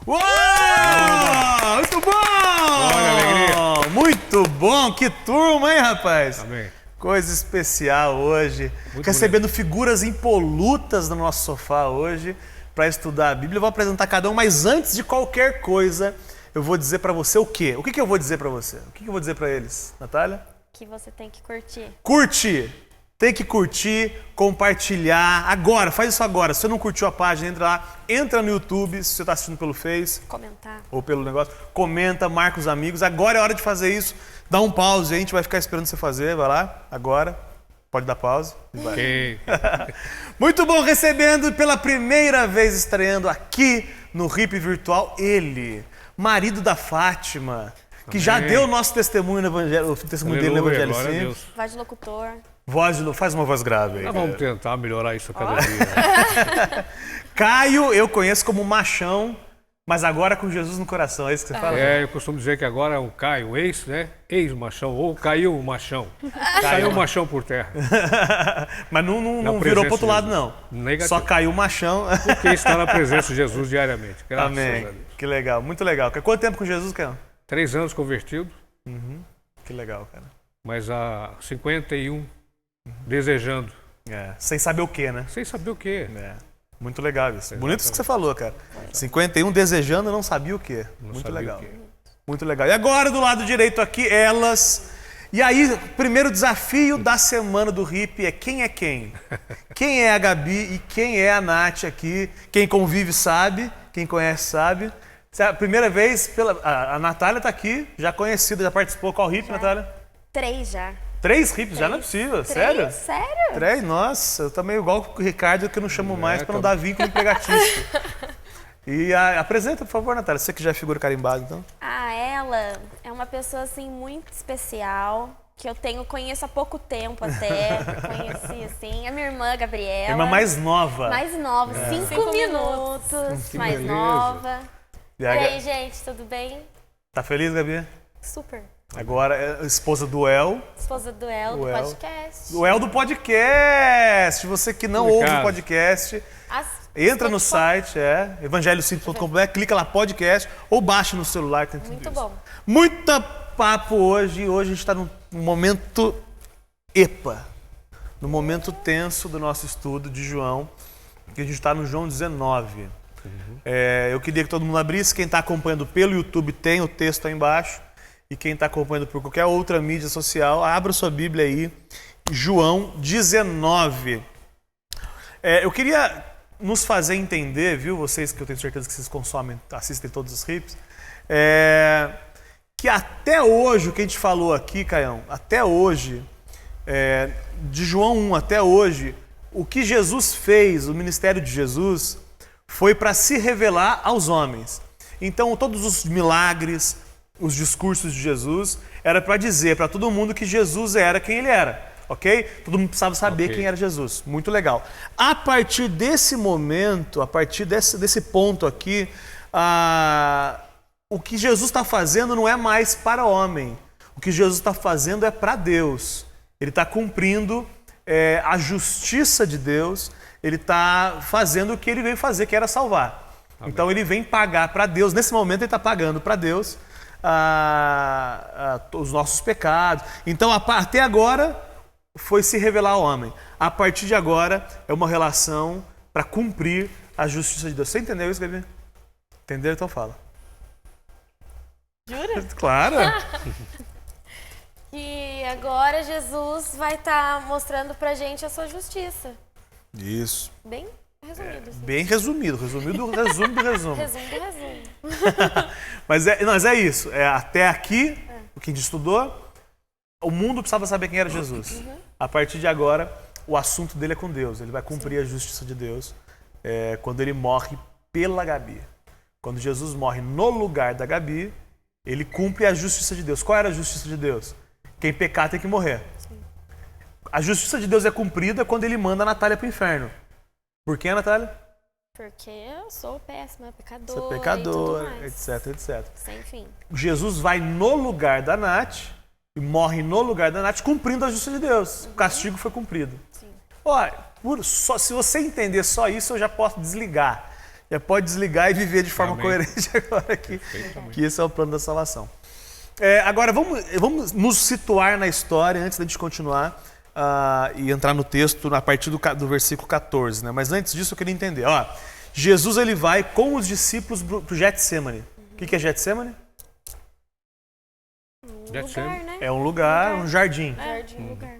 Uou! Muito bom! Olha, alegria. Muito bom! Que turma, hein, rapaz? Amém. Coisa especial hoje. Muito Recebendo figuras impolutas no nosso sofá hoje para estudar a Bíblia. Eu vou apresentar cada um, mas antes de qualquer coisa, eu vou dizer para você o quê? O que eu vou dizer para você? O que eu vou dizer para eles, Natália? Que você tem que curtir. Curte! Tem que curtir, compartilhar. Agora, faz isso agora. Se você não curtiu a página, entra lá. Entra no YouTube, se você está assistindo pelo Face. Comentar. Ou pelo negócio. Comenta, marca os amigos. Agora é hora de fazer isso. Dá um pause aí, a gente vai ficar esperando você fazer. Vai lá, agora. Pode dar pause. Vai. Ok. Muito bom, recebendo pela primeira vez, estreando aqui no RIP Virtual, ele, marido da Fátima, que já Amém. deu o nosso testemunho no Evangelho, o testemunho dele no Aleluia, Evangelho glória a Simples. Deus. Voz de locutor. Faz uma voz grave aí. Nós vamos tentar melhorar isso a cada dia. Caio, eu conheço como machão, mas agora com Jesus no coração, é isso que você fala? Eu costumo dizer que agora é um Caio, um ex, né? Ex-machão, ou caiu o machão. Caiu o machão por terra. Mas não Na virou presença pro outro de lado, Jesus. não. Negativo. Só caiu o machão. Porque está na presença de Jesus diariamente. Graças a Amém. Deus. Que legal, muito legal. Quanto tempo com Jesus, Caio? 3 anos convertido, Que legal, cara. mas há 51 desejando. Sem saber o que, né? Sem saber o quê. Muito legal isso. Bonito isso que você falou, cara. 51 desejando, não sabia o quê. Muito sabia legal. o quê. Muito legal. E agora, do lado direito aqui, elas. E aí, primeiro desafio da semana do RIP é quem é quem? Quem é a Gabi e quem é a Nath aqui? Quem convive sabe, quem conhece sabe. A primeira vez, a Natália tá aqui, já conhecida, já participou. Qual RIP, Natália? 3 já. 3 RIPs? Já não é possível, 3? sério? Sério? 3? Nossa, eu também igual com o Ricardo, que eu não chamo mais para não tá dar vínculo empregatício. E apresenta, por favor, Natália, você que já é figura carimbada, então. Ela é uma pessoa assim muito especial, que eu conheço há pouco tempo até. Conheci assim, a minha irmã Gabriela. Irmã mais nova. Mais nova, 5 minutos Que mais beleza. nova. E E aí, gente, tudo bem? Tá feliz, Gabi? Super. Agora é a esposa do El. Esposa do El, do El. podcast. O El do podcast. Você que não ouve o Obrigado. podcast, As- entra no Spotify. site, evangelhosimples.com.br, clica lá podcast ou baixa no celular. Tem tudo Muito isso. bom. Muita papo hoje. Hoje a gente está num momento EPA, no momento tenso do nosso estudo de João, que a gente está no João 19. Eu queria que todo mundo abrisse. Quem está acompanhando pelo YouTube tem o texto aí embaixo. E quem está acompanhando por qualquer outra mídia social, abra sua Bíblia aí, João 19. Eu queria nos fazer entender, viu, vocês que eu tenho certeza que vocês consomem, assistem todos os RIPs, que até hoje, o que a gente falou aqui, Caião, até hoje, de João 1 até hoje, o que Jesus fez, o ministério de Jesus, foi para se revelar aos homens. Então, todos os milagres, os discursos de Jesus, era para dizer para todo mundo que Jesus era quem ele era, ok? Todo mundo precisava saber Ok. quem era Jesus. Muito legal. A partir desse momento, a partir desse ponto aqui, o que Jesus está fazendo não é mais para o homem. O que Jesus está fazendo é para Deus. Ele está cumprindo a justiça de Deus. Ele está fazendo o que ele veio fazer, que era salvar. Amém. Então ele vem pagar para Deus. Nesse momento ele está pagando para Deus os nossos pecados. Então até agora foi se revelar ao homem. A partir de agora é uma relação para cumprir a justiça de Deus. Você entendeu isso, Gabi? Entendeu? Então fala. Jura? Claro. E agora Jesus vai estar mostrando pra gente a sua justiça. Isso. Bem resumido. Assim. Bem resumido. Resumido do resumo do resumo. Resumo do resumo. Mas é isso. Até aqui, o que a gente estudou, o mundo precisava saber quem era Jesus. A partir de agora, o assunto dele é com Deus. Ele vai cumprir a justiça de Deus quando ele morre pela Gabi. Quando Jesus morre no lugar da Gabi, ele cumpre a justiça de Deus. Qual era a justiça de Deus? Quem pecar tem que morrer. A justiça de Deus é cumprida quando ele manda a Natália para o inferno. Por quê, Natália? Porque eu sou péssima, pecadora. Você é e tudo pecadora, mais. etc. Sem fim. Jesus vai no lugar da Nath e morre no lugar da Nath, cumprindo a justiça de Deus. O castigo foi cumprido. Sim. Olha, se você entender só isso, eu já posso desligar. Já pode desligar e viver de forma Amém. coerente agora aqui. Perfeitamente. Que esse é o plano da salvação. Agora, vamos nos situar na história antes da gente continuar e entrar no texto a partir do versículo 14. Né? Mas antes disso, eu queria entender. Ó, Jesus ele vai com os discípulos para o Getsemane. O que é Getsemane? Lugar, né? É um lugar, um jardim.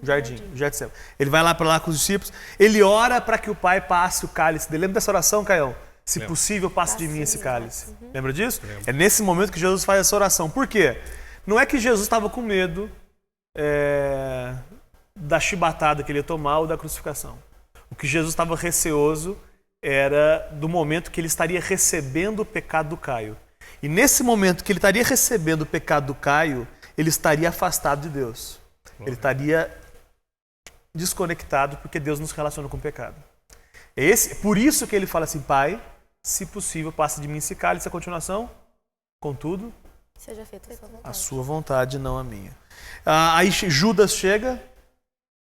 Jardim. Getsemane. Ele vai lá para lá com os discípulos. Ele ora para que o Pai passe o cálice dele. Lembra dessa oração, Caião? Se Lembro. possível, passe de mim esse cálice. Lembra disso? Lembro. É nesse momento que Jesus faz essa oração. Por quê? Não é que Jesus estava com medo da chibatada que ele ia tomar ou da crucificação. O que Jesus estava receoso era do momento que ele estaria recebendo o pecado do Caio. E nesse momento que ele estaria recebendo o pecado do Caio, ele estaria afastado de Deus. Ele estaria desconectado porque Deus nos relaciona com o pecado. Por isso que ele fala assim, Pai, se possível, passe de mim esse cálice. A continuação, contudo, Seja feita a sua vontade. a sua vontade, não a minha. Aí Judas chega,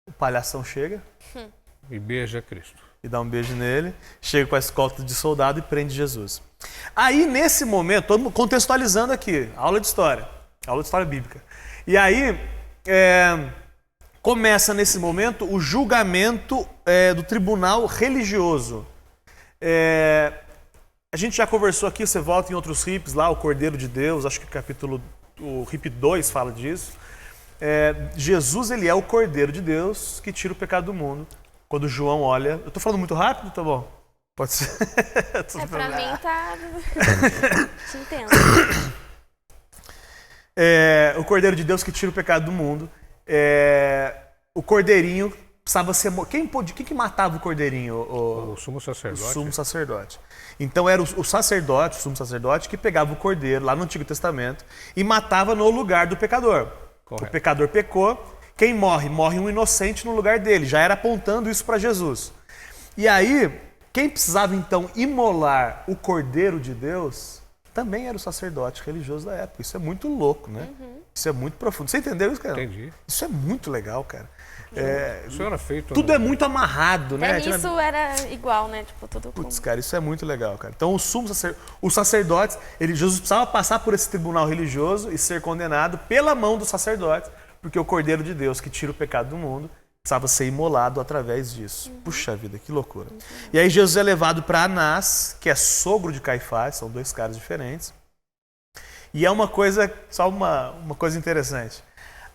o palhação chega E beija Cristo. e dá um beijo nele, chega com a escolta de soldado e prende Jesus. Aí, nesse momento, todo mundo contextualizando aqui, aula de história bíblica. E aí, começa nesse momento o julgamento do tribunal religioso. A gente já conversou aqui, você volta em outros rips lá, o Cordeiro de Deus, acho que o rip 2 fala disso. Jesus, ele é o Cordeiro de Deus que tira o pecado do mundo. Quando João olha... Eu tô falando muito rápido? Tá bom. Pode ser. Pra mim tá... Te entendo. O Cordeiro de Deus que tira o pecado do mundo. O Cordeirinho precisava ser... Quem que matava o Cordeirinho? O sumo sacerdote. O sumo sacerdote. Então era o sacerdote, o sumo sacerdote, que pegava o cordeiro lá no Antigo Testamento e matava no lugar do pecador. Correto. O pecador pecou, quem morre? Morre um inocente no lugar dele. Já era apontando isso para Jesus. E aí, quem precisava então imolar o Cordeiro de Deus também era o sacerdote religioso da época. Isso é muito louco, né? Isso é muito profundo. Você entendeu isso, cara? Entendi. Isso é muito legal, cara. Isso era feito... Tudo é muito amarrado, né? Até nisso era igual, né? Tipo, tudo com... Putz, cara, isso é muito legal, cara. Então, os sacerdotes, Jesus precisava passar por esse tribunal religioso e ser condenado pela mão dos sacerdotes, porque o Cordeiro de Deus que tira o pecado do mundo precisava ser imolado através disso. Puxa vida, que loucura. E aí Jesus é levado para Anás, que é sogro de Caifás, são dois caras diferentes. E é uma coisa, só uma coisa interessante.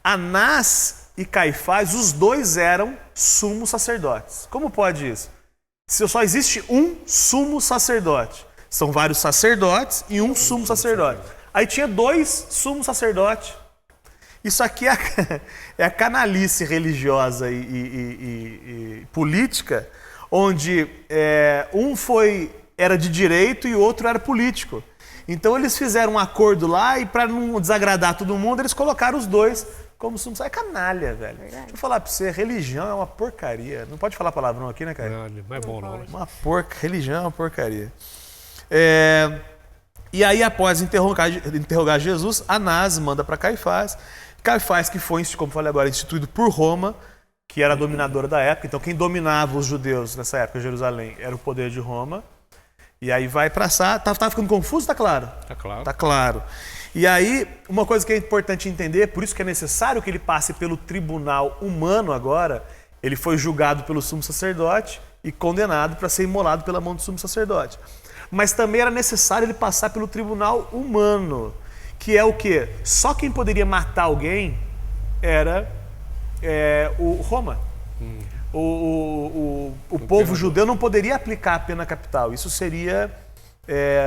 Anás e Caifás, os dois eram sumos sacerdotes. Como pode isso? Se só existe um sumo sacerdote. São vários sacerdotes e um sumo sacerdote. Aí tinha dois sumos sacerdotes. Isso aqui é a canalice religiosa e política, onde um era de direito e o outro era político. Então eles fizeram um acordo lá e para não desagradar todo mundo, eles colocaram os dois como sumo sacerdote. É canalha, velho. Verdade. Deixa eu falar pra você, religião é uma porcaria. Não pode falar palavrão aqui, né, cara? Não é bom, não. Religião é uma porcaria. E aí, após interrogar Jesus, Anás manda para Caifás. Caifás, que foi, como falei agora, instituído por Roma, que era a dominadora da época. Então, quem dominava os judeus nessa época, Jerusalém, era o poder de Roma. E aí vai para Tá ficando confuso? Tá claro? Tá claro. Tá claro. E aí, uma coisa que é importante entender, por isso que é necessário que ele passe pelo tribunal humano agora. Ele foi julgado pelo sumo sacerdote e condenado para ser imolado pela mão do sumo sacerdote. Mas também era necessário ele passar pelo tribunal humano, que é o quê? Só quem poderia matar alguém era o Roma. O povo judeu não poderia aplicar a pena capital. Isso seria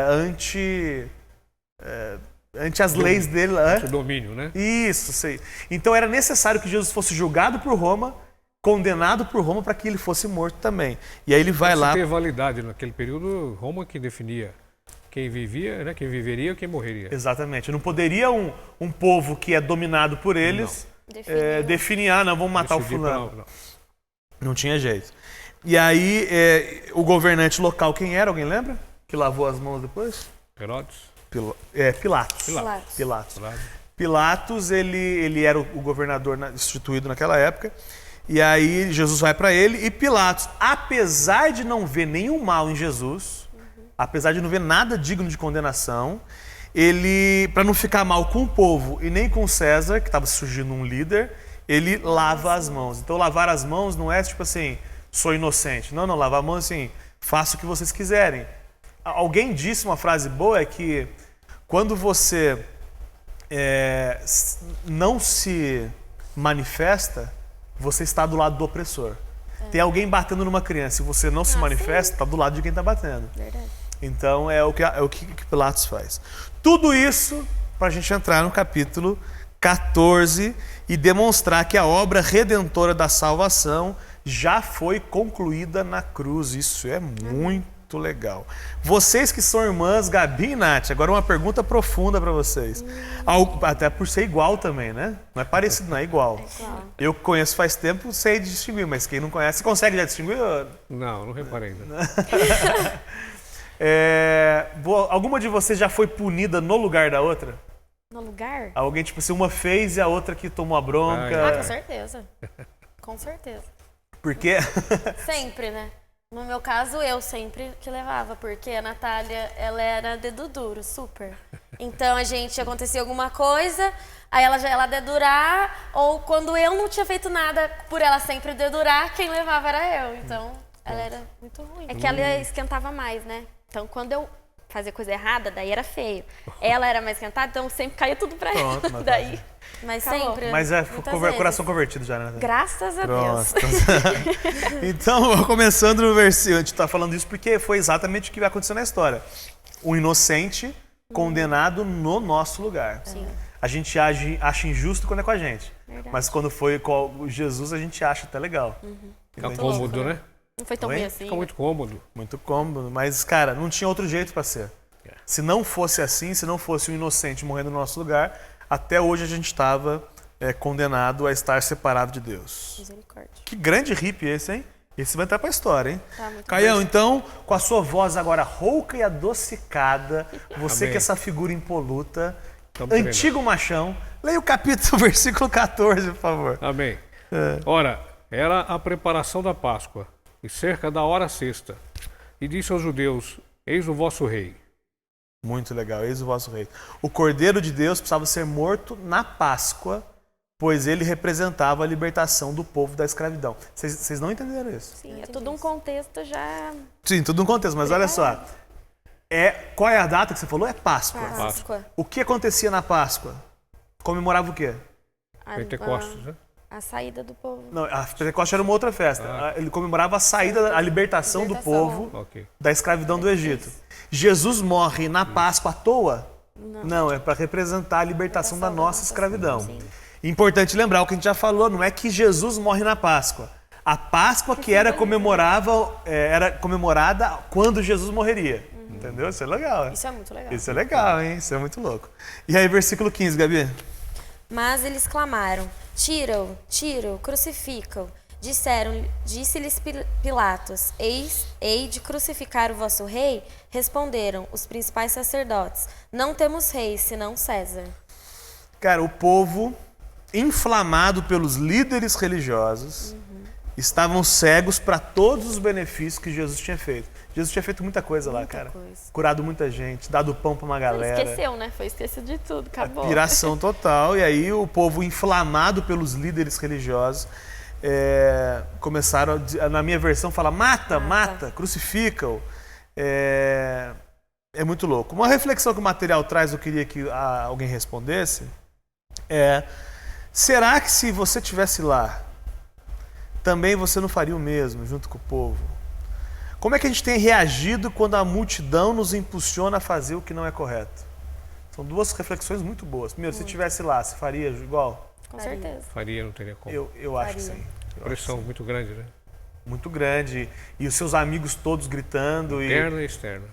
ante as leis dele. O domínio, né? Isso, sei. Então era necessário que Jesus fosse julgado por Roma, condenado por Roma, para que ele fosse morto também. E aí ele vai lá... ter validade naquele período, Roma que definia quem vivia, né? Quem viveria e quem morreria. Exatamente. Não poderia um povo que é dominado por eles definir, não, vamos matar o fulano. Não tinha jeito. E aí, o governante local, quem era? Alguém lembra? Que lavou as mãos depois? Herodes? Pilatos. Pilatos. Pilatos, ele era o governador instituído naquela época. E aí, Jesus vai para ele. E Pilatos, apesar de não ver nenhum mal em Jesus, apesar de não ver nada digno de condenação, ele, para não ficar mal com o povo e nem com César, que estava surgindo um líder, ele lava as mãos. Então, lavar as mãos não é tipo assim, sou inocente. Não, lavar a mão assim, faça o que vocês quiserem. Alguém disse uma frase boa, é que quando você não se manifesta, você está do lado do opressor. Tem alguém batendo numa criança, se você não se manifesta, está do lado de quem está batendo. Verdade. Então é o que Pilatos faz. Tudo isso para a gente entrar no capítulo 14 e demonstrar que a obra redentora da salvação já foi concluída na cruz. Isso é muito legal. Vocês que são irmãs, Gabi e Nath, agora uma pergunta profunda para vocês. Até por ser igual também, né? Não é parecido, não, é igual. Eu conheço faz tempo, sei distinguir, mas quem não conhece, consegue já distinguir? Não reparei ainda. Alguma de vocês já foi punida no lugar da outra? No lugar? Alguém, tipo assim, uma fez e a outra que tomou a bronca. Com certeza. Com certeza. Por quê? Sempre, né? No meu caso, eu sempre que levava, porque a Natália, ela era dedo duro, super. Então, acontecia alguma coisa, aí ela já ia lá dedurar, ou quando eu não tinha feito nada por ela sempre dedurar, quem levava era eu. Então, ela era muito ruim. É que ela esquentava mais, né? Então, quando eu fazia coisa errada, daí era feio. Ela era mais esquentada, então sempre caía tudo pra ela. Daí. Mas sempre. Mas coração convertido já, né? Graças a Deus. Então, começando no versículo, a gente está falando isso porque foi exatamente o que aconteceu na história. O inocente condenado no nosso lugar. Sim. A gente acha injusto quando é com a gente. Verdade. Mas quando foi com Jesus, a gente acha até legal. Fica cômodo, né? Não foi tão bem assim. Fica muito cômodo. Muito cômodo, mas, cara, não tinha outro jeito para ser. Se não fosse assim, se não fosse um inocente morrendo no nosso lugar, até hoje a gente estava condenado a estar separado de Deus. Misericórdia. Que grande hippie esse, hein? Esse vai entrar pra história, hein? Tá, muito Caião, bom. então, com a sua voz agora rouca e adocicada, você Amém. que é essa figura impoluta, Tamo antigo machão, leia o capítulo, versículo 14, por favor. Amém. Ora, era a preparação da Páscoa, e cerca da hora sexta. E disse aos judeus, eis o vosso rei. Muito legal, eis o vosso rei. O Cordeiro de Deus precisava ser morto na Páscoa, pois ele representava a libertação do povo da escravidão. Vocês não entenderam isso? Sim, é tudo um contexto já. Sim, tudo um contexto, mas olha só. Qual é a data que você falou? É Páscoa. Páscoa. O que acontecia na Páscoa? Comemorava o quê? Pentecostes, né? A saída do povo. Não, a Pentecostes era uma outra festa. Ele comemorava a saída, a libertação do povo Ok. da escravidão do Egito. Jesus morre na Páscoa à toa? Não, é para representar a libertação da nossa escravidão. Sim. Importante lembrar o que a gente já falou, não é que Jesus morre na Páscoa. A Páscoa que era comemorada quando Jesus morreria. Entendeu? Isso é legal, né? Isso é muito legal. Isso é legal, hein? Isso é muito louco. E aí, versículo 15, Gabi? Mas eles clamaram, tira-o, crucifica-o. Disse-lhes Pilatos, hei de crucificar o vosso rei? Responderam os principais sacerdotes, não temos rei, senão César. Cara, o povo, inflamado pelos líderes religiosos, estavam cegos para todos os benefícios que Jesus tinha feito. Jesus tinha feito muita coisa lá, cara. Curado muita gente, dado pão para uma galera. Esqueceu, né? Foi esquecido de tudo, acabou. Piração total. E aí o povo, inflamado pelos líderes religiosos, começaram, na minha versão, fala mata, crucifica-o. É muito louco. Uma reflexão que o material traz, eu queria que alguém respondesse, será que se você estivesse lá, também você não faria o mesmo, junto com o povo? Como é que a gente tem reagido quando a multidão nos impulsiona a fazer o que não é correto? São duas reflexões muito boas. Primeiro, se estivesse lá, você faria igual? Com certeza. Faria, não teria como. Eu acho que sim. Pressão muito grande, né? Muito grande. E os seus amigos todos gritando. Interna e externa.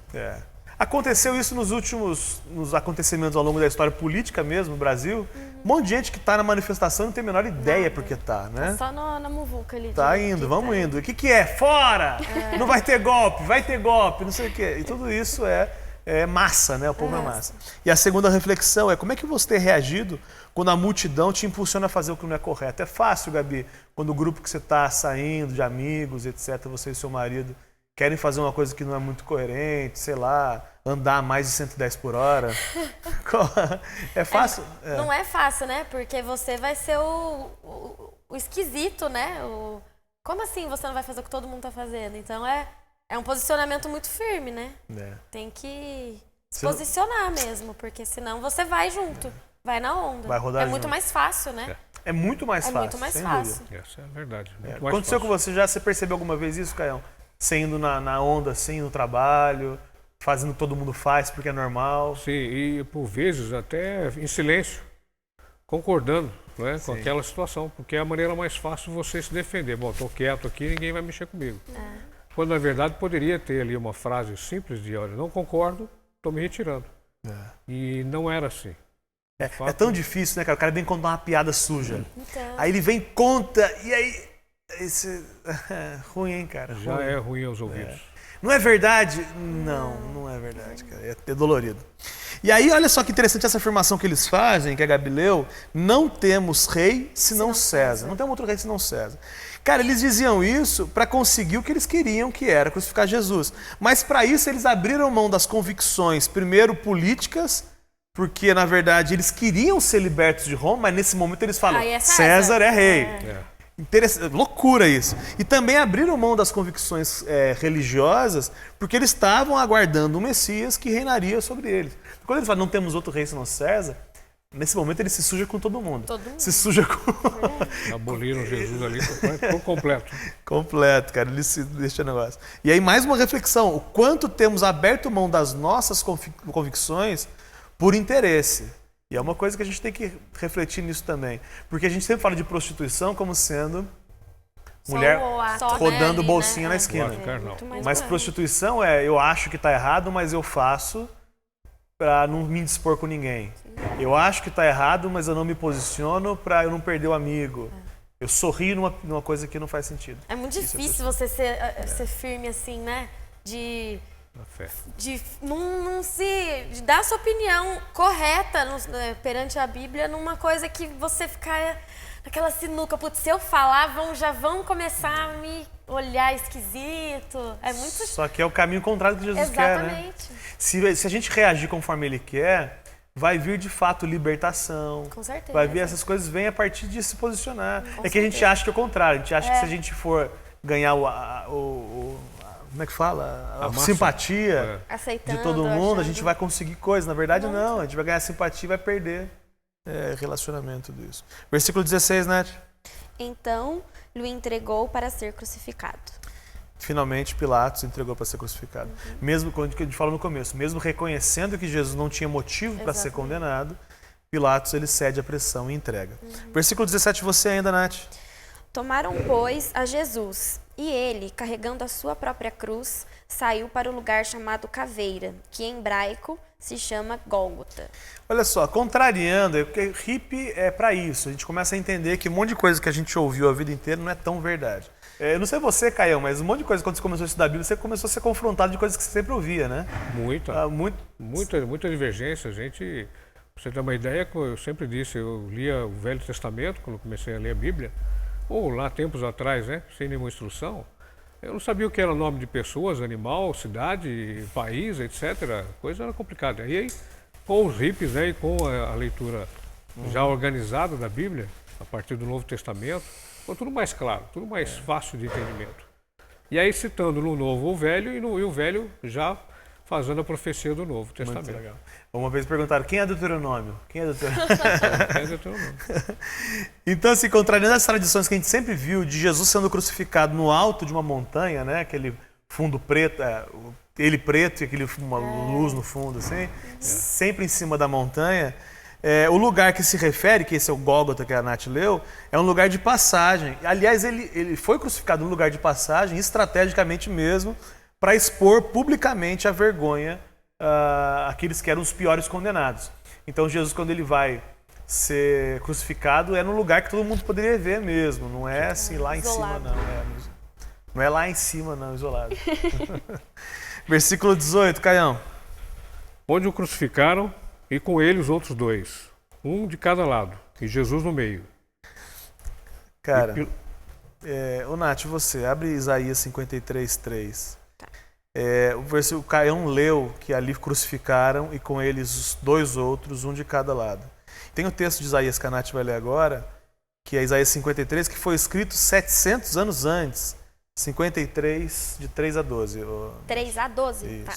Aconteceu isso nos acontecimentos ao longo da história política mesmo, no Brasil. Um monte de gente que está na manifestação não tem a menor ideia porque tá, né? Só na muvuca ali. Tá indo, vamos indo. O que é? Fora! Não vai ter golpe, não sei o quê. E tudo isso é massa, né? O povo é massa. E a segunda reflexão é como é que você tem reagido quando a multidão te impulsiona a fazer o que não é correto? É fácil, Gabi, quando o grupo que você está saindo, de amigos, etc., você e seu marido, querem fazer uma coisa que não é muito coerente, sei lá, andar a mais de 110 por hora. É fácil? Não é fácil, né? Porque você vai ser o esquisito, né? Como assim você não vai fazer o que todo mundo tá fazendo? Então é um posicionamento muito firme, né? Tem que se posicionar mesmo, porque senão você vai junto, vai na onda. Vai rodar muito junto. mais fácil, né? É muito mais fácil. É muito mais sem fácil. dúvida. Essa é a verdade. Aconteceu com você já? Você percebeu alguma vez isso, Caião? Você indo na onda assim, no trabalho, fazendo o que todo mundo faz porque é normal? Sim, e por vezes até em silêncio, concordando, né, com aquela situação, porque é a maneira mais fácil de você se defender. Bom, estou quieto aqui, ninguém vai mexer comigo. Quando na verdade poderia ter ali uma frase simples de, olha, não concordo, estou me retirando. E não era assim. É tão difícil, né, cara? O cara vem contar uma piada suja. Então, Aí ele vem, conta, e aí... ruim, hein, cara? Já Ruim. é ruim aos ouvidos. Não é verdade? Não é verdade, cara. É dolorido. E aí, olha só que interessante essa afirmação que eles fazem, que é Gabileu, não temos rei senão César. Não temos outro rei senão César. Cara, eles diziam isso para conseguir o que eles queriam, que era crucificar Jesus. Mas para isso eles abriram mão das convicções, primeiro políticas, porque na verdade eles queriam ser libertos de Roma, mas nesse momento eles falam, César é rei. Loucura isso. E também abriram mão das convicções religiosas, porque eles estavam aguardando o Messias que reinaria sobre eles. Quando eles falam, não temos outro rei senão César, nesse momento ele se suja com todo mundo. Se suja com... Aboliram Jesus ali por completo. Completo, cara. Ele se deixa o negócio. E aí mais uma reflexão. O quanto temos aberto mão das nossas convicções por interesse. E é uma coisa que a gente tem que refletir nisso também. Porque a gente sempre fala de prostituição como sendo mulher rodando bolsinha na esquina. Mas prostituição eu acho que está errado, mas eu faço para não me dispor com ninguém. Eu acho que está errado, mas eu não me posiciono para eu não perder o amigo. Eu sorrio numa coisa que não faz sentido. É muito difícil você ser firme assim, né? De dar sua opinião correta perante a Bíblia numa coisa que você ficar naquela sinuca. Putz, se eu falar, já vão começar a me olhar esquisito. É muito... Só que é o caminho contrário do que Jesus quer, né? Exatamente. Se a gente reagir conforme Ele quer, vai vir de fato libertação. Com certeza. Vai vir essas coisas, vêm a partir de se posicionar. Que a gente acha que é o contrário. A gente acha que se a gente for ganhar como é que fala? A simpatia de todo mundo, a gente vai conseguir coisas. Na verdade, não. A gente vai ganhar simpatia e vai perder relacionamento disso. Versículo 16, Nath. Então, lhe entregou para ser crucificado. Finalmente, Pilatos entregou para ser crucificado. Mesmo, quando a gente falou no começo, mesmo reconhecendo que Jesus não tinha motivo para ser condenado, Pilatos ele cede à pressão e entrega. Versículo 17, você ainda, Nath. Tomaram, pois, a Jesus, e ele, carregando a sua própria cruz, saiu para o lugar chamado Caveira, que em hebraico se chama Gólgota. Olha só, contrariando, porque hippie é para isso. A gente começa a entender que um monte de coisa que a gente ouviu a vida inteira não é tão verdade. Eu não sei você, Caião, mas um monte de coisa, quando você começou a estudar a Bíblia, você começou a ser confrontado de coisas que você sempre ouvia, né? Muita divergência. Gente, pra você ter uma ideia, eu sempre disse, eu lia o Velho Testamento, quando comecei a ler a Bíblia, ou lá tempos atrás, né, sem nenhuma instrução, eu não sabia o que era nome de pessoas, animal, cidade, país, etc. Coisa era complicada. E aí, com os hippies, né, e com a leitura já organizada da Bíblia, a partir do Novo Testamento, ficou tudo mais claro, tudo mais fácil de entendimento. E aí citando no Novo o Velho e o Velho já fazendo a profecia do Novo Testamento. Muito legal. Uma vez perguntaram, quem é Deuteronômio? Quem é Deuteronômio? Quem é Deuteronômio? Então, assim, contrariando as tradições que a gente sempre viu de Jesus sendo crucificado no alto de uma montanha, né? Aquele fundo preto, ele preto e uma luz no fundo, assim, sempre em cima da montanha. O lugar que se refere, que esse é o Gólgota que a Nath leu, é um lugar de passagem. Aliás, ele foi crucificado num lugar de passagem, estrategicamente mesmo, para expor publicamente a vergonha aqueles que eram os piores condenados. Então, Jesus, quando ele vai ser crucificado, é num lugar que todo mundo poderia ver mesmo, não é assim lá isolado. Em cima, não. Não é lá em cima, não, isolado. Versículo 18, Caião. Onde o crucificaram, e com ele os outros dois, um de cada lado, e Jesus no meio. Cara, Nath, você, abre Isaías 53:3. Tá. O versículo Caião leu que ali crucificaram e com eles os 2 outros, um de cada lado. Tem o texto de Isaías que a Nath vai ler agora, que é Isaías 53, que foi escrito 700 anos antes. 53, de 3 a 12. 3 a 12, Isso. tá.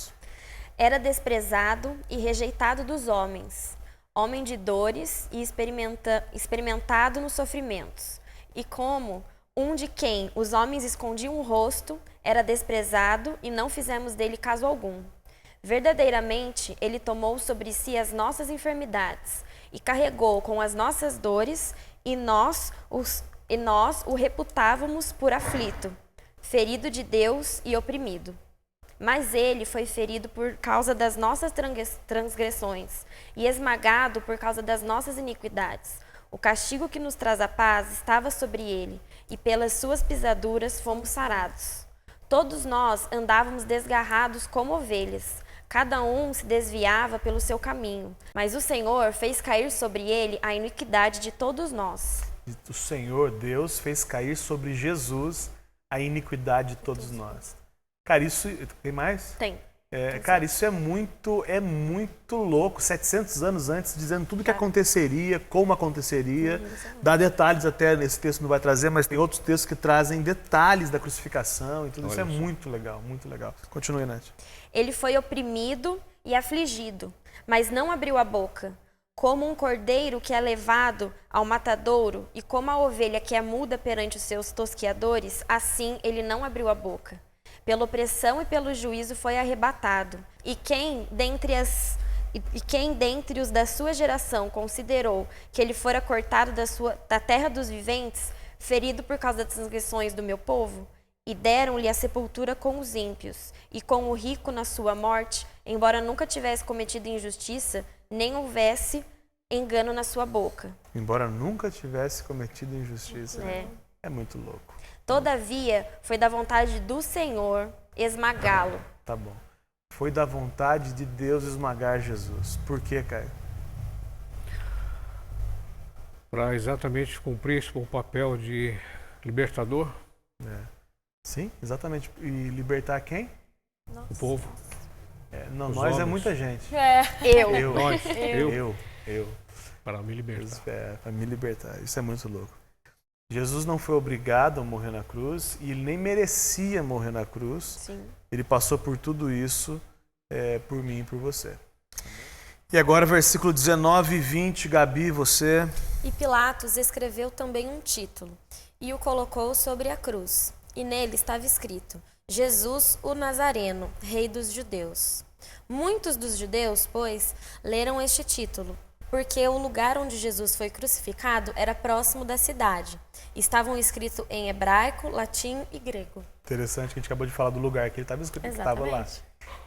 Era desprezado e rejeitado dos homens, homem de dores e experimentado nos sofrimentos. E como um de quem os homens escondiam o rosto, era desprezado e não fizemos dele caso algum. Verdadeiramente, ele tomou sobre si as nossas enfermidades e carregou com as nossas dores, e nós o reputávamos por aflito, ferido de Deus e oprimido. Mas ele foi ferido por causa das nossas transgressões e esmagado por causa das nossas iniquidades. O castigo que nos traz a paz estava sobre ele, e pelas suas pisaduras fomos sarados. Todos nós andávamos desgarrados como ovelhas, cada um se desviava pelo seu caminho, mas o Senhor fez cair sobre ele a iniquidade de todos nós. O Senhor, Deus, fez cair sobre Jesus a iniquidade de todos nós. Cara, isso... Tem mais? Tem. Cara, isso é muito louco. 700 anos antes, dizendo tudo o que aconteceria, como aconteceria. Dá detalhes até, nesse texto não vai trazer, mas tem outros textos que trazem detalhes da crucificação e tudo. Isso é muito legal, muito legal. Continue, Nath. Ele foi oprimido e afligido, mas não abriu a boca. Como um cordeiro que é levado ao matadouro e como a ovelha que é muda perante os seus tosquiadores, assim ele não abriu a boca. Pela opressão e pelo juízo foi arrebatado. E quem dentre os da sua geração considerou que ele fora cortado da terra dos viventes, ferido por causa das transgressões do meu povo? E deram-lhe a sepultura com os ímpios, e com o rico na sua morte, embora nunca tivesse cometido injustiça, nem houvesse engano na sua boca. Embora nunca tivesse cometido injustiça. É muito louco. Todavia, foi da vontade do Senhor esmagá-lo. Tá bom. Foi da vontade de Deus esmagar Jesus. Por quê, Caio? Para exatamente cumprir o papel de libertador. Sim, exatamente. E libertar quem? O povo. Nós homens. é muita gente. Eu. Nós. Eu. Para me libertar. Para me libertar. Isso é muito louco. Jesus não foi obrigado a morrer na cruz e ele nem merecia morrer na cruz. Sim. Ele passou por tudo isso por mim e por você. E agora versículo 19 e 20, Gabi, você... E Pilatos escreveu também um título e o colocou sobre a cruz. E nele estava escrito: Jesus o Nazareno, Rei dos Judeus. Muitos dos judeus, pois, leram este título, porque o lugar onde Jesus foi crucificado era próximo da cidade. Estavam escritos em hebraico, latim e grego. Interessante que a gente acabou de falar do lugar que ele estava escrito, que estava lá. Exatamente.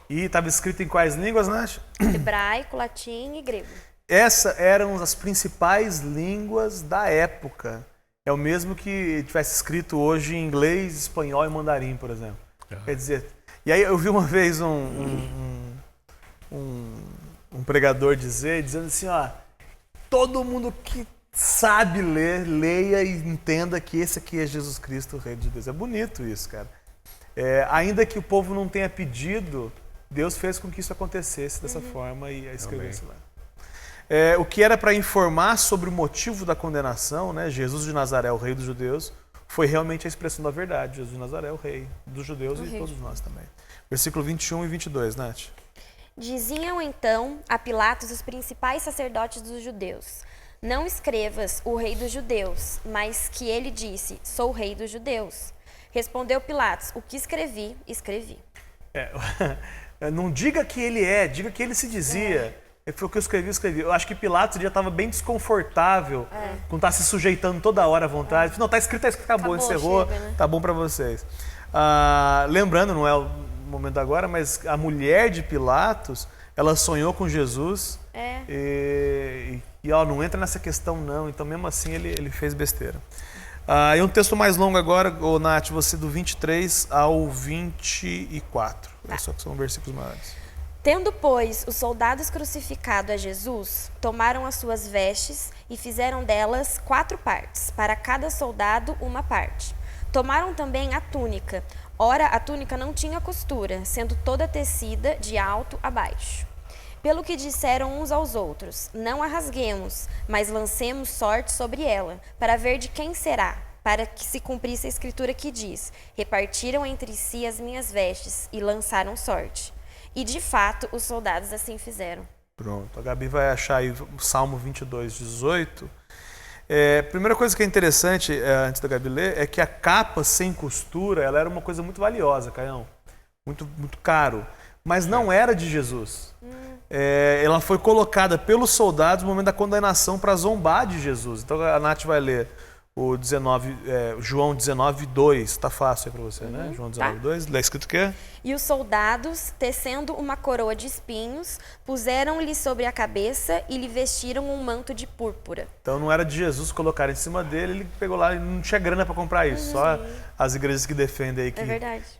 E estava escrito em quais línguas, Nath? Hebraico, latim e grego. Essas eram as principais línguas da época. É o mesmo que tivesse escrito hoje em inglês, espanhol e mandarim, por exemplo. Quer dizer, e aí eu vi uma vez um pregador dizendo assim, ó, todo mundo que sabe ler, leia e entenda que esse aqui é Jesus Cristo, o Rei de Deus. É bonito isso, cara. Ainda que o povo não tenha pedido, Deus fez com que isso acontecesse dessa forma e escrevesse lá. O que era para informar sobre o motivo da condenação, né? Jesus de Nazaré, o Rei dos Judeus, foi realmente a expressão da verdade. Jesus de Nazaré, o Rei dos Judeus e todos nós também. Versículo 21 e 22, Nath. Diziam então a Pilatos os principais sacerdotes dos judeus: Não escrevas o Rei dos Judeus, mas que ele disse: Sou o Rei dos Judeus. Respondeu Pilatos: O que escrevi, escrevi. Não diga que ele diga que ele se dizia. Foi o que eu escrevi. Eu acho que Pilatos já estava bem desconfortável com estar se sujeitando toda hora à vontade. Não, tá escrito, acabou, encerrou, chega, né? Tá bom para vocês. Lembrando, não é o momento agora, mas a mulher de Pilatos, ela sonhou com Jesus e não entra nessa questão não, então mesmo assim ele fez besteira. E um texto mais longo agora, Nath, você do 23 ao 24, só que são versículos maiores. Tendo, pois, os soldados crucificado a Jesus, tomaram as suas vestes e fizeram delas 4 partes, para cada soldado uma parte. Tomaram também a túnica, Ora, a túnica não tinha costura, sendo toda tecida de alto a baixo. Pelo que disseram uns aos outros, não a rasguemos, mas lancemos sorte sobre ela, para ver de quem será, para que se cumprisse a escritura que diz, repartiram entre si as minhas vestes e lançaram sorte. E de fato, os soldados assim fizeram. Pronto, a Gabi vai achar aí o Salmo 22, 18. Primeira coisa que é interessante, antes da Gabi ler, é que a capa sem costura, ela era uma coisa muito valiosa, Caião. Muito, muito caro. Mas não era de Jesus. Ela foi colocada pelos soldados no momento da condenação para zombar de Jesus. Então a Nath vai ler o 19, João 19, 2. Está fácil aí para você, né? João 19, 2. Lê escrito o quê? E os soldados, tecendo uma coroa de espinhos, puseram-lhe sobre a cabeça e lhe vestiram um manto de púrpura. Então não era de Jesus colocar em cima dele, ele pegou lá e não tinha grana para comprar isso. Só as igrejas que defendem aí que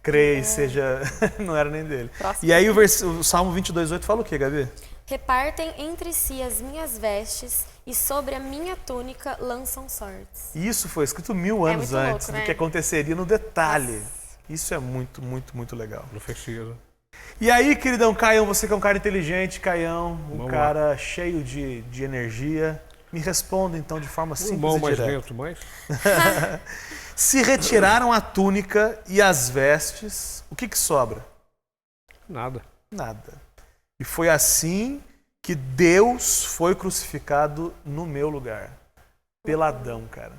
crê e seja... não era nem dele. Próximo. E aí o Salmo 22, 8 fala o quê, Gabi? Repartem entre si as minhas vestes e sobre a minha túnica lançam sortes. Isso foi escrito 1000 anos muito antes louco, do que aconteceria no detalhe. Isso é muito, muito, muito legal. Profecia. E aí, queridão Caião, você que é um cara inteligente, Caião, um Vamos cara cheio de energia, me responda então de forma simples Irmão e mais direta. lento, mas... Se retiraram a túnica e as vestes, o que sobra? Nada. Nada. E foi assim que Deus foi crucificado no meu lugar. Peladão, cara.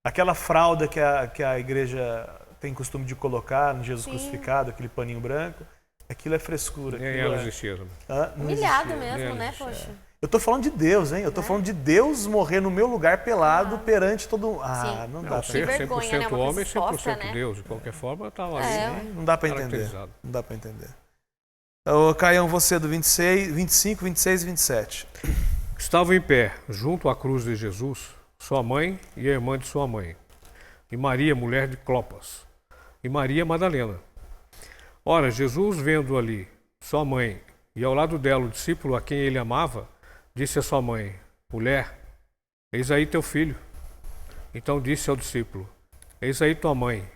Aquela fralda que a igreja tem costume de colocar no Jesus crucificado, aquele paninho branco, aquilo é frescura. Nem aquilo ela existia. Não Humilhado existia. mesmo, né, existia. poxa? Eu tô falando de Deus, hein? Eu tô falando de Deus morrer no meu lugar pelado perante todo... não dá pra Ser entender. vergonha, 100% né? Uma coisa homem, 100% exposta, né? Deus. De qualquer forma, estava ali. Não dá pra entender. Caracterizado. Não dá pra entender. Ô, Caião, você do 26, 25, 26 e 27. Estavam em pé, junto à cruz de Jesus, sua mãe e a irmã de sua mãe, e Maria, mulher de Clopas, e Maria Madalena. Ora, Jesus, vendo ali sua mãe e ao lado dela o discípulo a quem ele amava, disse à sua mãe, mulher, eis aí teu filho. Então disse ao discípulo, eis aí tua mãe.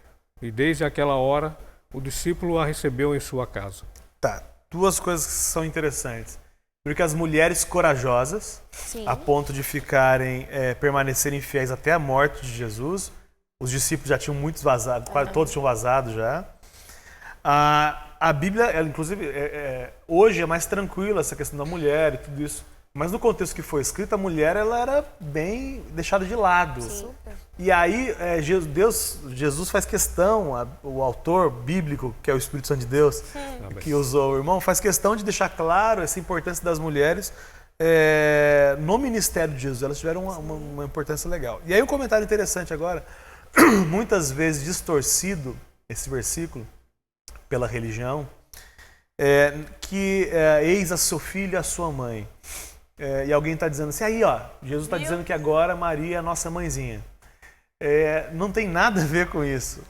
E desde aquela hora o discípulo a recebeu em sua casa. Tá, duas coisas que são interessantes. Porque as mulheres corajosas, a ponto de permanecerem fiéis até a morte de Jesus, os discípulos já tinham muitos vazado, quase todos tinham vazado já. A Bíblia, ela, inclusive, hoje é mais tranquila essa questão da mulher e tudo isso. Mas no contexto que foi escrito, a mulher ela era bem deixada de lado. Super. E aí Jesus faz questão, o autor bíblico, que é o Espírito Santo de Deus, que usou o irmão, faz questão de deixar claro essa importância das mulheres no ministério de Jesus. Elas tiveram uma importância legal. E aí um comentário interessante agora, muitas vezes distorcido, esse versículo, pela religião, que eis a seu filho e a sua mãe. E alguém está dizendo assim, aí ó, Jesus está dizendo que agora Maria é a nossa mãezinha. Não tem nada a ver com isso.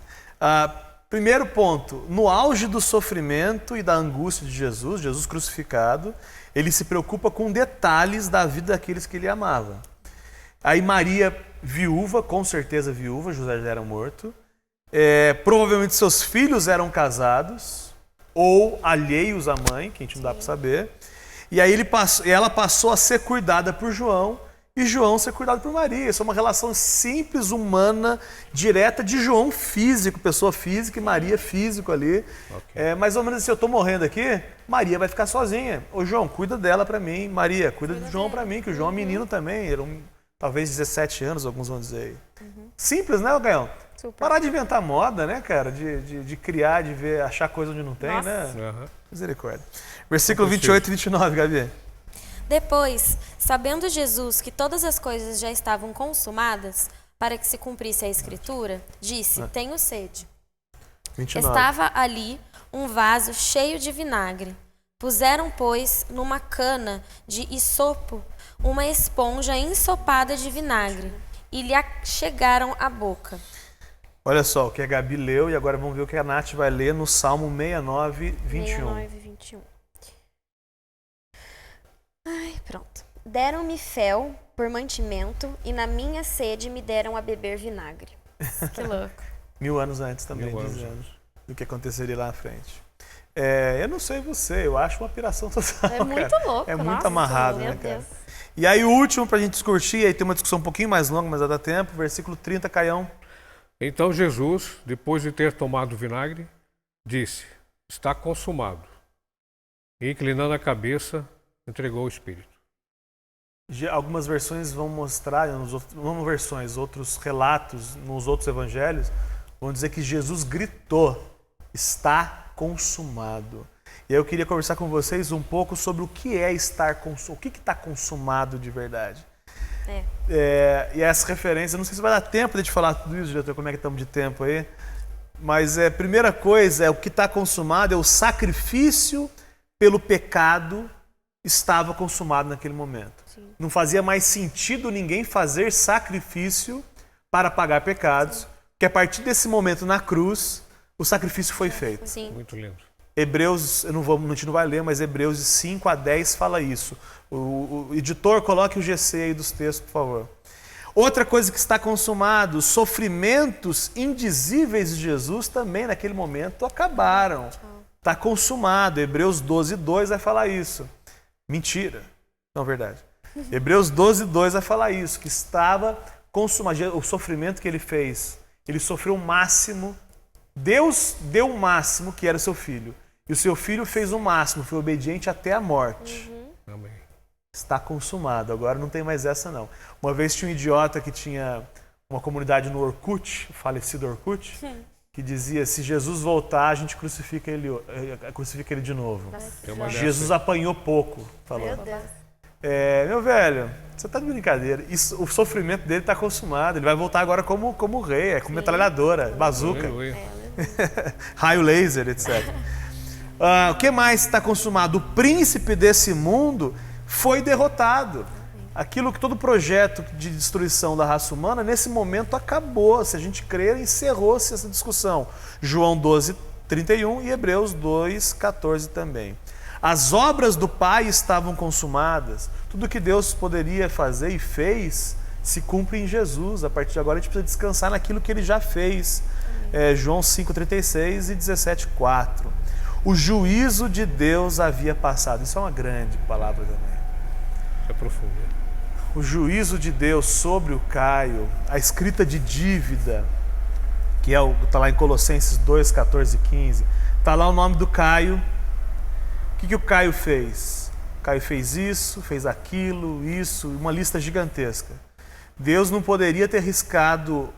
Primeiro ponto, no auge do sofrimento e da angústia de Jesus, Jesus crucificado, ele se preocupa com detalhes da vida daqueles que ele amava. Aí Maria, viúva, com certeza viúva, José já era morto. Provavelmente seus filhos eram casados ou alheios à mãe, que a gente não dá para saber. E aí ela passou a ser cuidada por João e João ser cuidado por Maria. Isso é uma relação simples, humana, direta de João físico, pessoa física, e Maria físico ali. Okay. Mais ou menos assim, eu estou morrendo aqui, Maria vai ficar sozinha. Ô João, cuida dela para mim. Maria, cuida do João para mim, que o João é menino também. Eram talvez 17 anos, alguns vão dizer aí. Simples, né, Gaião? Parar de inventar moda, né, cara? De criar, de ver, achar coisa onde não tem, né? Misericórdia. Versículo 28 e 29, Gabi. Depois, sabendo Jesus que todas as coisas já estavam consumadas, para que se cumprisse a escritura, disse, tenho sede. 29. Estava ali um vaso cheio de vinagre. Puseram, pois, numa cana de isopo, uma esponja ensopada de vinagre, e lhe chegaram à boca. Olha só, o que a Gabi leu, e agora vamos ver o que a Nath vai ler no Salmo 69, 21. 69, 21. Pronto. Deram-me fel por mantimento, e na minha sede me deram a beber vinagre. Que louco. 1000 anos antes também, 1000 dizendo. do que aconteceria lá na frente. Eu não sei você, eu acho uma piração total. É muito cara. louco. É muito nossa, amarrado, meu né, cara? Deus. E aí o último pra gente discutir, aí tem uma discussão um pouquinho mais longa, mas vai dar tempo, versículo 30, Caião. Então Jesus, depois de ter tomado o vinagre, disse: está consumado. E inclinando a cabeça, entregou o Espírito. Algumas versões vão mostrar, outros relatos nos outros evangelhos, vão dizer que Jesus gritou: está consumado. E aí eu queria conversar com vocês um pouco sobre o que é estar consumado, o que está consumado de verdade. E essa referência, não sei se vai dar tempo de a gente falar tudo isso, diretor, como é que estamos de tempo aí, mas a primeira coisa, o que está consumado é o sacrifício pelo pecado estava consumado naquele momento. Sim. Não fazia mais sentido ninguém fazer sacrifício para pagar pecados, porque a partir desse momento na cruz, o sacrifício foi feito. Sim. Muito lindo. Hebreus, a gente não vai ler, mas Hebreus de 5 a 10 fala isso. O editor, coloque o GC aí dos textos, por favor. Outra coisa que está consumado, os sofrimentos indizíveis de Jesus também naquele momento acabaram. Está consumado. Hebreus 12, 2 vai falar isso. Mentira. Não, verdade. Hebreus 12, 2 vai falar isso, que estava consumado. O sofrimento que ele fez, ele sofreu o máximo. Deus deu o máximo, que era o seu filho. E o seu filho fez o máximo, foi obediente até a morte. Amém. Está consumado. Agora não tem mais essa, não. Uma vez tinha um idiota que tinha uma comunidade no Orkut, o falecido Orkut, que dizia: se Jesus voltar, a gente crucifica ele de novo. Jesus apanhou pouco, falou. Meu Deus. Meu velho, você tá de brincadeira. O sofrimento dele está consumado. Ele vai voltar agora como rei, com metralhadora, bazuca, raio laser, etc. O que mais está consumado? O príncipe desse mundo foi derrotado. Aquilo que todo projeto de destruição da raça humana, nesse momento, acabou. Se a gente crer, encerrou-se essa discussão. João 12, 31 e Hebreus 2, 14 também. As obras do Pai estavam consumadas. Tudo que Deus poderia fazer e fez se cumpre em Jesus. A partir de agora a gente precisa descansar naquilo que Ele já fez. João 5,36 e 17,4. O juízo de Deus havia passado. Isso é uma grande palavra também. É profundo. O juízo de Deus sobre o Caio, a escrita de dívida, que está lá em Colossenses 2, 14 e 15. Está lá o nome do Caio. O que o Caio fez? O Caio fez isso, fez aquilo, isso, uma lista gigantesca. Deus não poderia ter riscado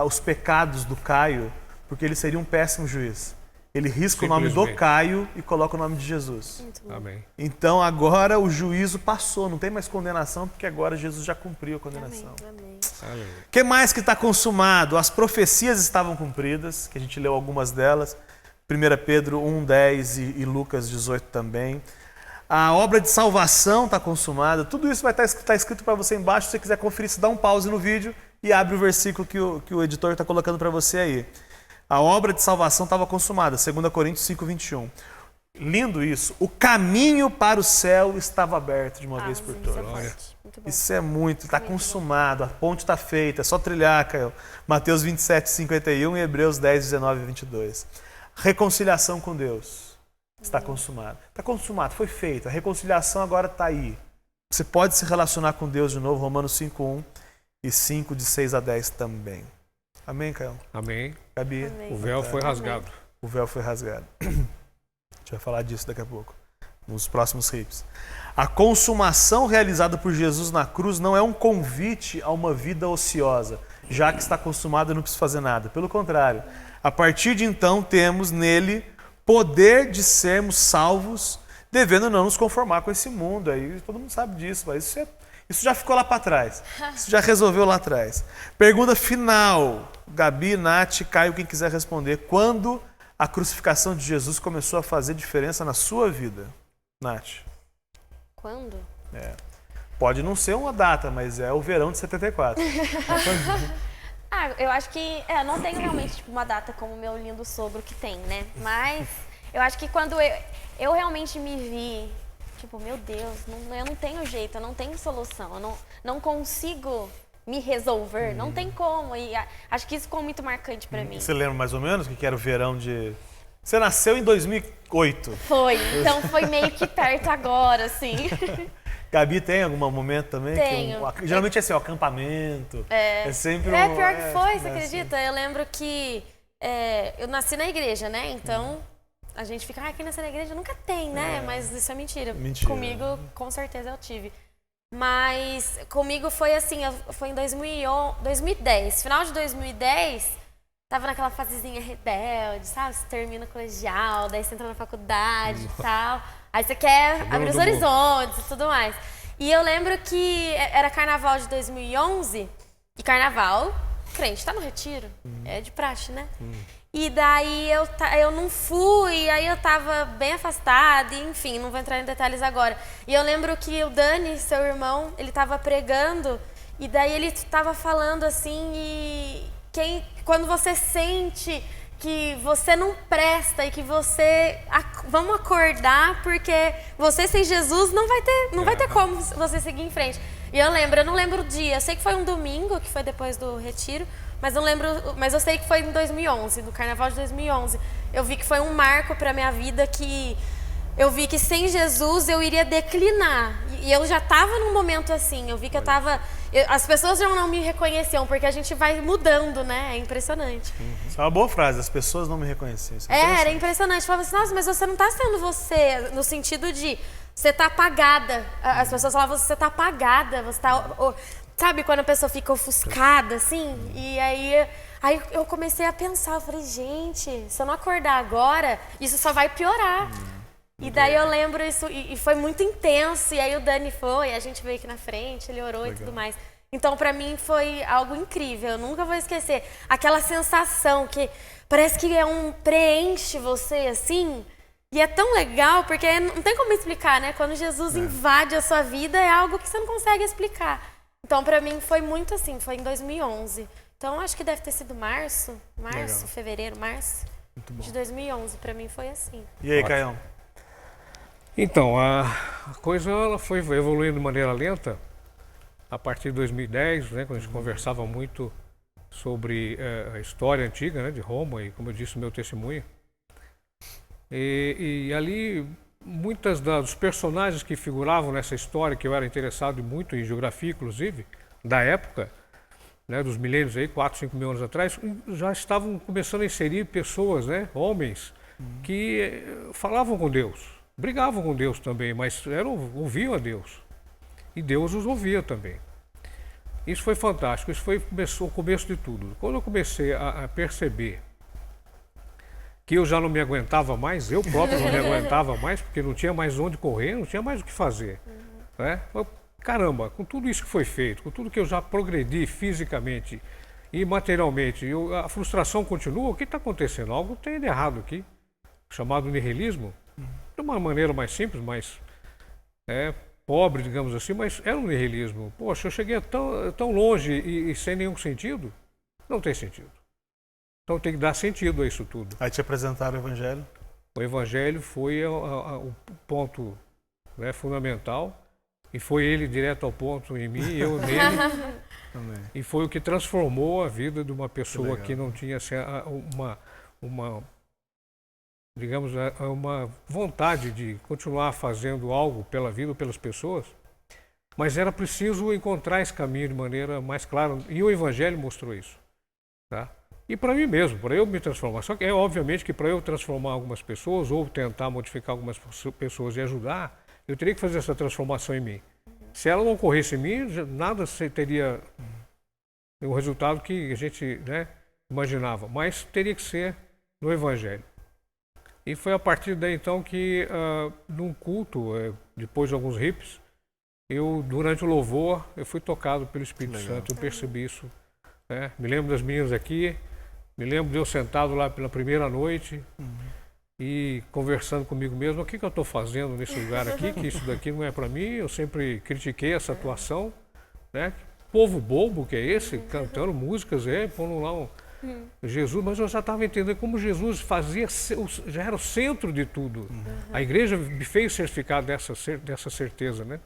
os pecados do Caio, porque ele seria um péssimo juiz. Ele risca o nome do Caio e coloca o nome de Jesus. Amém. Então agora o juízo passou, não tem mais condenação, porque agora Jesus já cumpriu a condenação. Amém. O que mais que está consumado? As profecias estavam cumpridas, que a gente leu algumas delas. 1 Pedro 1, 10 e Lucas 18 também. A obra de salvação está consumada. Tudo isso vai estar escrito para você embaixo. Se você quiser conferir, você dá um pause no vídeo e abre o versículo que o editor está colocando para você aí. A obra de salvação estava consumada. 2 Coríntios 5, 21. Lindo isso. O caminho para o céu estava aberto de uma vez por todas. Isso é muito. Está consumado. A ponte está feita. É só trilhar, Caio. Mateus 27, 51 e Hebreus 10, 19 e 22. Reconciliação com Deus está consumado. Está consumado, foi feito. A reconciliação agora está aí. Você pode se relacionar com Deus de novo, Romanos 5:1 e 5, de 6 a 10 também. Amém, Caio? Amém. Gabi? Amém. O véu foi rasgado. O véu foi rasgado. A gente vai falar disso daqui a pouco, nos próximos rips. A consumação realizada por Jesus na cruz não é um convite a uma vida ociosa, já que está consumado e não precisa fazer nada. Pelo contrário, a partir de então temos nele poder de sermos salvos, devendo não nos conformar com esse mundo. Aí todo mundo sabe disso, mas isso já ficou lá para trás. Isso já resolveu lá atrás. Pergunta final. Gabi, Nath, Caio, quem quiser responder. Quando a crucificação de Jesus começou a fazer diferença na sua vida? Nath. Quando? Pode não ser uma data, mas é o verão de 74. Eu acho que... não tenho realmente uma data como o meu lindo sogro que tem, né? Mas eu acho que quando eu realmente me vi, meu Deus, eu não tenho jeito, eu não tenho solução, eu não consigo me resolver, não tem como. E acho que isso ficou muito marcante pra mim. Você lembra mais ou menos o que era o verão de... Você nasceu em 2008. Foi, então foi meio que perto agora, assim. Gabi, tem algum momento também? Tenho. Geralmente é assim, o acampamento. É sempre É, pior que foi, você acredita? Eu lembro que eu nasci na igreja, né? Então, a gente fica, quem nasceu na igreja nunca tem, né? Mas isso é mentira. Mentira. Comigo, com certeza, eu tive. Mas comigo foi assim, foi em 2010. Final de 2010, tava naquela fasezinha rebelde, sabe? Você termina o colegial, daí você entra na faculdade e tal. Aí você quer abrir os horizontes e tudo mais. E eu lembro que era carnaval de 2011, e carnaval, crente, tá no retiro, é de praxe, né? E daí eu não fui, aí eu tava bem afastada, e, enfim, não vou entrar em detalhes agora. E eu lembro que o Dani, seu irmão, ele tava pregando, e daí ele tava falando assim, quando você sente que você não presta e que vamos acordar, porque você sem Jesus não vai ter como você seguir em frente. E eu não lembro o dia, eu sei que foi um domingo, que foi depois do retiro, mas não lembro, mas eu sei que foi em 2011, no carnaval de 2011. Eu vi que foi um marco para minha vida, que eu vi que sem Jesus eu iria declinar. E eu já estava num momento assim, eu vi que as pessoas já não me reconheciam, porque a gente vai mudando, né? É impressionante. Isso é uma boa frase, as pessoas não me reconheciam. Era impressionante. Eu falava assim, nossa, mas você não está sendo você, no sentido de você tá apagada. As pessoas falavam, você tá apagada, você tá... Sabe quando a pessoa fica ofuscada, assim? E aí eu comecei a pensar, eu falei, gente, se eu não acordar agora, isso só vai piorar. E daí eu lembro isso, e foi muito intenso, e aí o Dani foi, a gente veio aqui na frente, ele orou e tudo mais. Então, pra mim, foi algo incrível, eu nunca vou esquecer. Aquela sensação que parece que preenche você, assim, e é tão legal, porque não tem como explicar, né? Quando Jesus invade a sua vida, é algo que você não consegue explicar. Então, pra mim, foi muito assim, foi em 2011. Então, acho que deve ter sido fevereiro, março de 2011. Pra mim, foi assim. E aí, Caião? Então, a coisa ela foi evoluindo de maneira lenta a partir de 2010, né, quando a gente conversava muito sobre a história antiga, né, de Roma e, como eu disse, o meu testemunho. E ali, muitos dos personagens que figuravam nessa história, que eu era interessado muito em geografia, inclusive, da época, né, dos milênios aí, 4, 5 mil anos atrás, já estavam começando a inserir pessoas, né, homens, que falavam com Deus, brigavam com Deus também, mas ouviam a Deus. E Deus os ouvia também. Isso foi fantástico, isso começou o começo de tudo. Quando eu comecei a perceber que eu já não me aguentava mais, eu próprio não me aguentava mais, porque não tinha mais onde correr, não tinha mais o que fazer. Né? Caramba, com tudo isso que foi feito, com tudo que eu já progredi fisicamente e materialmente, a frustração continua, o que está acontecendo? Algo tem de errado aqui, chamado nihilismo, de uma maneira mais simples, mais pobre, digamos assim, mas era um nihilismo. Poxa, eu cheguei tão longe e sem nenhum sentido, não tem sentido. Então tem que dar sentido a isso tudo. Aí te apresentaram o Evangelho? O Evangelho foi o ponto, né, fundamental, e foi ele direto ao ponto em mim, eu nele. E foi o que transformou a vida de uma pessoa que não tinha assim, digamos, uma vontade de continuar fazendo algo pela vida ou pelas pessoas, mas era preciso encontrar esse caminho de maneira mais clara, e o Evangelho mostrou isso. Tá? E para mim mesmo, para eu me transformar. Só que obviamente que para eu transformar algumas pessoas ou tentar modificar algumas pessoas e ajudar, eu teria que fazer essa transformação em mim. Se ela não ocorresse em mim, nada teria o resultado que a gente, né, imaginava, mas teria que ser no Evangelho. E foi a partir daí então que, num culto, depois de alguns rips, durante o louvor, eu fui tocado pelo Espírito Santo, eu percebi isso. Né? Me lembro das meninas aqui, me lembro de eu sentado lá pela primeira noite e conversando comigo mesmo, o que eu estou fazendo nesse lugar aqui, que isso daqui não é para mim, eu sempre critiquei essa atuação, né? Povo bobo que é esse, cantando músicas, pondo lá Jesus, mas eu já estava entendendo como Jesus já era o centro de tudo. A igreja me fez certificar dessa certeza, né?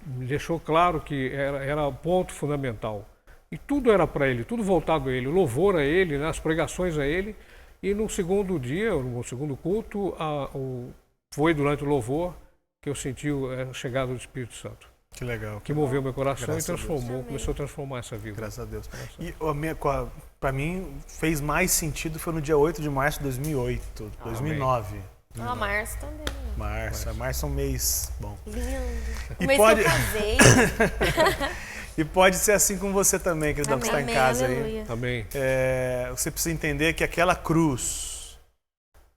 Me deixou claro que era o ponto fundamental. E tudo era para ele, tudo voltado a ele, o louvor a ele, né, as pregações a ele. E no segundo dia, no segundo culto, foi durante o louvor que eu senti a chegada do Espírito Santo. Que legal. Que moveu meu coração Graças e a Deus. transformou, começou a transformar essa vida. Graças a Deus. E para mim, fez mais sentido foi no dia 8 de março de 2008, 2009. Ah, março também. Março é um mês bom. Lindo. E O mês pode- que eu casei. E pode ser assim com você também, queridão, que está em Amém, casa aí. aleluia. Amém. Você precisa entender que aquela cruz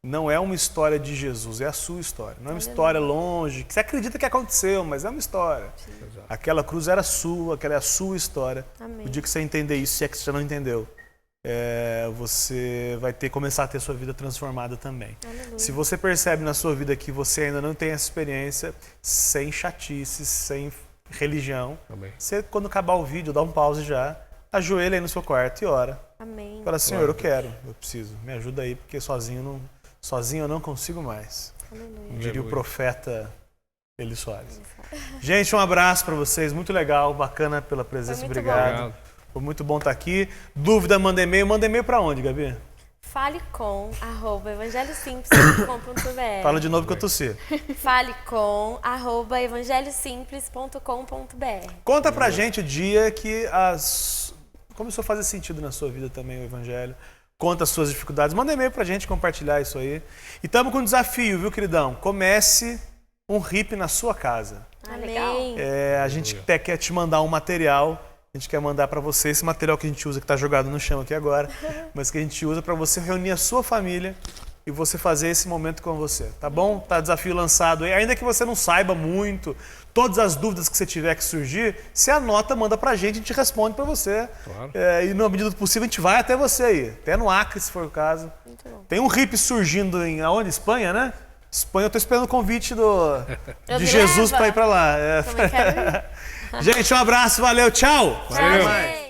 não é uma história de Jesus, é a sua história. Não é uma história longe, que você acredita que aconteceu, mas é uma história. Exato. Aquela cruz era sua, aquela é a sua história. Amém. O dia que você entender isso, se é que você não entendeu, você vai começar a ter sua vida transformada também. Aleluia. Se você percebe na sua vida que você ainda não tem essa experiência, sem chatices, sem religião, Amém. você, quando acabar o vídeo, dá um pause já, ajoelha aí no seu quarto e ora. Amém. Fala, Senhor, Glória eu quero, eu preciso, me ajuda aí, porque sozinho eu não consigo mais. Aleluia. Diria o Aleluia. profeta Eli Soares. Gente, um abraço para vocês, muito legal, bacana pela presença, Foi muito obrigado. Obrigado. Foi muito bom estar aqui. Dúvida, manda e-mail para onde, Gabi? falecom@evangelhosimples.com.br. Fala de novo que eu tossi. falecom@evangelhosimples.com.br. Conta pra gente o dia que começou a fazer sentido na sua vida também o evangelho. Conta as suas dificuldades. Manda e-mail pra gente compartilhar isso aí. E estamos com um desafio, viu, queridão? Comece um RIP na sua casa. Amém. A gente até quer te mandar um material. A gente quer mandar pra você esse material que a gente usa, que tá jogado no chão aqui agora, mas que a gente usa pra você reunir a sua família e você fazer esse momento com você, tá bom? Tá desafio lançado aí. Ainda que você não saiba muito, todas as dúvidas que você tiver que surgir, você anota, manda pra gente, a gente responde pra você. Claro. E na medida do possível a gente vai até você aí, até no Acre, se for o caso. Muito bom. Tem um RIP surgindo em aonde? Espanha, né? Espanha, eu tô esperando o convite Eu de me Jesus leva. pra ir pra lá. Também quero ir. Gente, um abraço, valeu, tchau! Valeu. Amém.